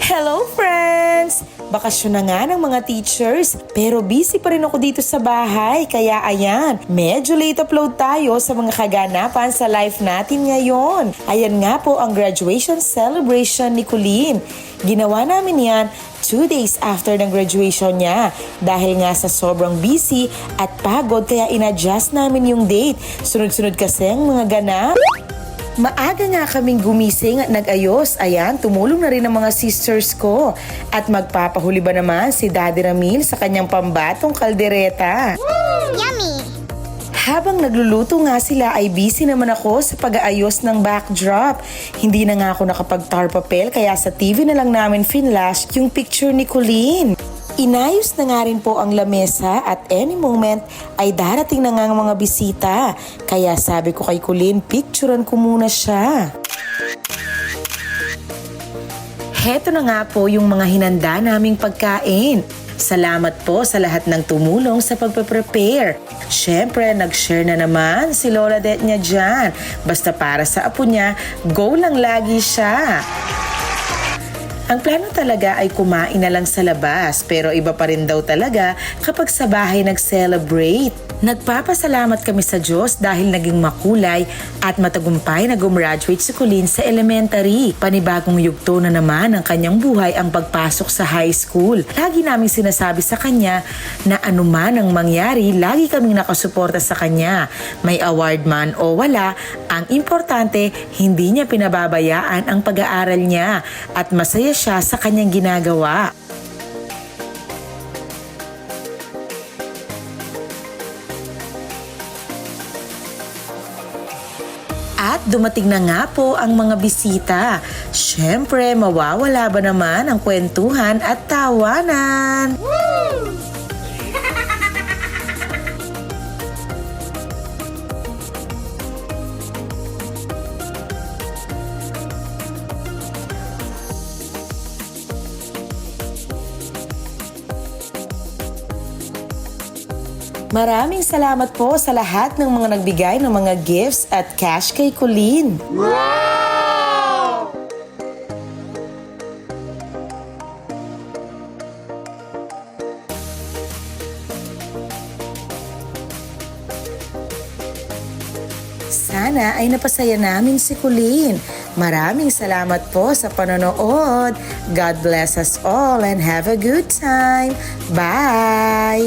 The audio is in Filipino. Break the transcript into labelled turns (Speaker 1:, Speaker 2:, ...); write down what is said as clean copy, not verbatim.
Speaker 1: Hello friends! Bakasyon na nga ng mga teachers pero busy pa rin ako dito sa bahay kaya ayan, medyo late upload tayo sa mga kaganapan sa life natin ngayon. Ayan nga po ang graduation celebration ni Colleen. Ginawa namin yan 2 days after ng graduation niya dahil nga sa sobrang busy at pagod kaya in-adjust namin yung date. Sunod-sunod kasi ang mga ganap. Maaga nga kaming gumising at nag-ayos. Ayan, tumulong na rin ang mga sisters ko. At magpapahuli ba naman si Daddy Ramil sa kanyang pambatong kaldereta.
Speaker 2: Yummy!
Speaker 1: Habang nagluluto nga sila ay busy naman ako sa pag-aayos ng backdrop. Hindi na nga ako nakapag-tar papel kaya sa TV na lang namin finlash yung picture ni Colleen. Inayos na nga rin po ang lamesa at any moment ay darating na nga ang mga bisita. Kaya sabi ko kay Colleen, picturean ko muna siya. Heto na nga po yung mga hinanda naming pagkain. Salamat po sa lahat ng tumulong sa pagpe-prepare. Siyempre, nag-share na naman si Lola Det niya dyan. Basta para sa apo niya, go lang lagi siya. Ang plano talaga ay kumain na lang sa labas pero iba pa rin daw talaga kapag sa bahay nag-celebrate. Nagpapasalamat kami sa Diyos dahil naging makulay at matagumpay na gumraduate si Colleen sa elementary. Panibagong yugto na naman ang kanyang buhay ang pagpasok sa high school. Lagi naming sinasabi sa kanya na anuman ang mangyari, lagi kaming nakasuporta sa kanya. May award man o wala, ang importante hindi niya pinababayaan ang pag-aaral niya at masaya siya sa kanyang ginagawa. At dumating na nga po ang mga bisita. Siyempre, mawawala ba naman ang kwentuhan at tawanan? Maraming salamat po sa lahat ng mga nagbigay ng mga gifts at cash kay Colleen.
Speaker 2: Wow!
Speaker 1: Sana ay napasaya namin si Colleen. Maraming salamat po sa panonood. God bless us all and have a good time. Bye!